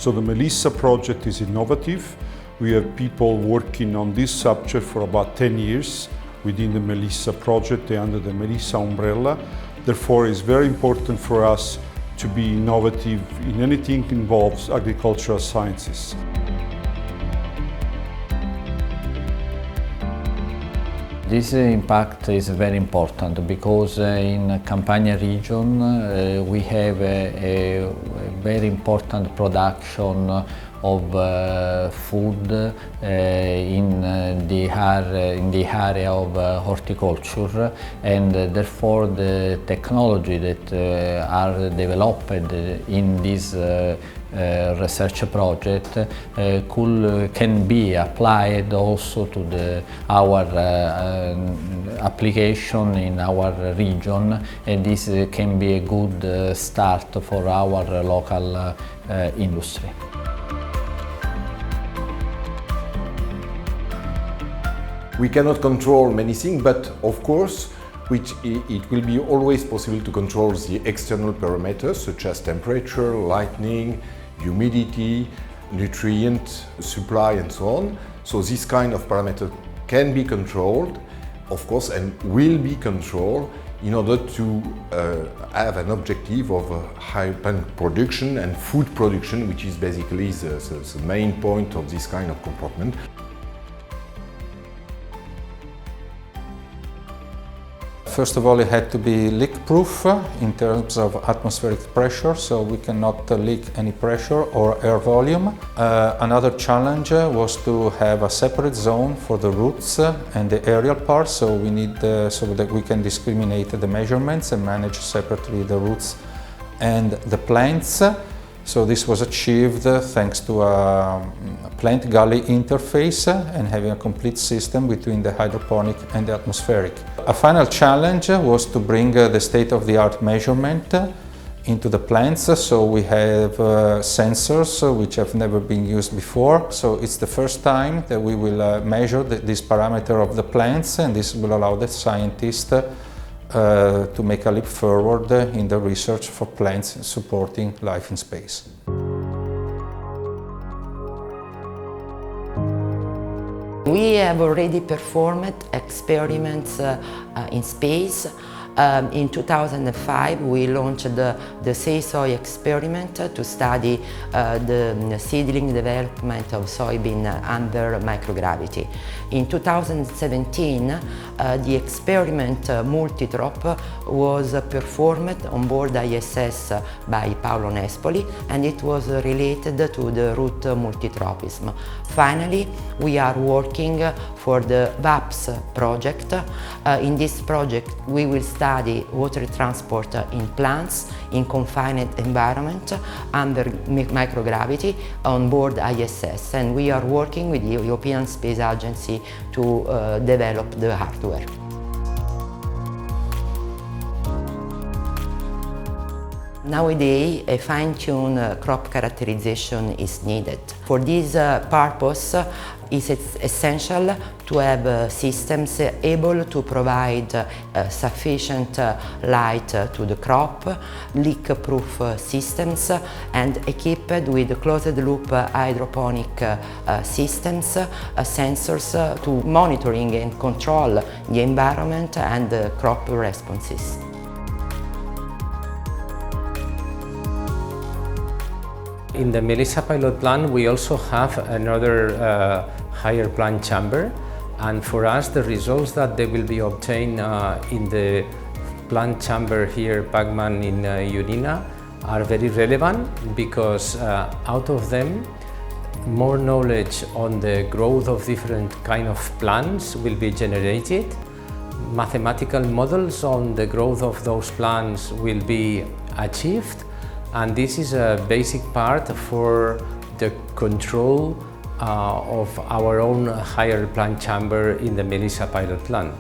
So the Melissa project is innovative. We have people working on this subject for about 10 years within the Melissa project under the Melissa umbrella. Therefore, it's very important for us to be innovative in anything that involves agricultural sciences. This impact is very important because in Campania region we have a very important production of food in the area of horticulture, and therefore the technology that are developed in this research project can be applied also to our application in our region, and this can be a good start for our local industry. We cannot control many things, but of course it will be always possible to control the external parameters such as temperature, lighting, humidity, nutrient supply and so on. So this kind of parameter can be controlled, of course, and will be controlled in order to have an objective of high plant production and food production, which is basically the main point of this kind of compartment. First of all, it had to be leak-proof in terms of atmospheric pressure, so we cannot leak any pressure or air volume. Another challenge was to have a separate zone for the roots and the aerial part, so we need so that we can discriminate the measurements and manage separately the roots and the plants. So this was achieved thanks to a plant gully interface and having a complete system between the hydroponic and the atmospheric. A final challenge was to bring the state-of-the-art measurement into the plants. So we have sensors which have never been used before. So it's the first time that we will measure this parameter of the plants, and this will allow the scientists to make a leap forward in the research for plants supporting life in space. We have already performed experiments in space. In 2005 we launched the soy experiment to study the seedling development of soybean under microgravity. In 2017 the experiment Multitrop was performed on board ISS by Paolo Nespoli, and it was related to the root multitropism. Finally, we are working for the VAPS project. In this project we will study water transport in plants in confined environment under microgravity on board ISS, and we are working with the European Space Agency to develop the hardware. Nowadays, a fine-tuned crop characterization is needed. For this purpose, it's essential to have systems able to provide sufficient light to the crop, leak-proof systems, and equipped with closed-loop hydroponic systems, sensors to monitoring and control the environment and the crop responses. In the Melissa pilot plant, we also have another higher plant chamber, and for us the results that they will be obtained in the plant chamber here, PaCMAN in Unina, are very relevant because out of them more knowledge on the growth of different kind of plants will be generated. Mathematical models on the growth of those plants will be achieved, and this is a basic part for the control of our own higher plant chamber in the Melissa pilot plant.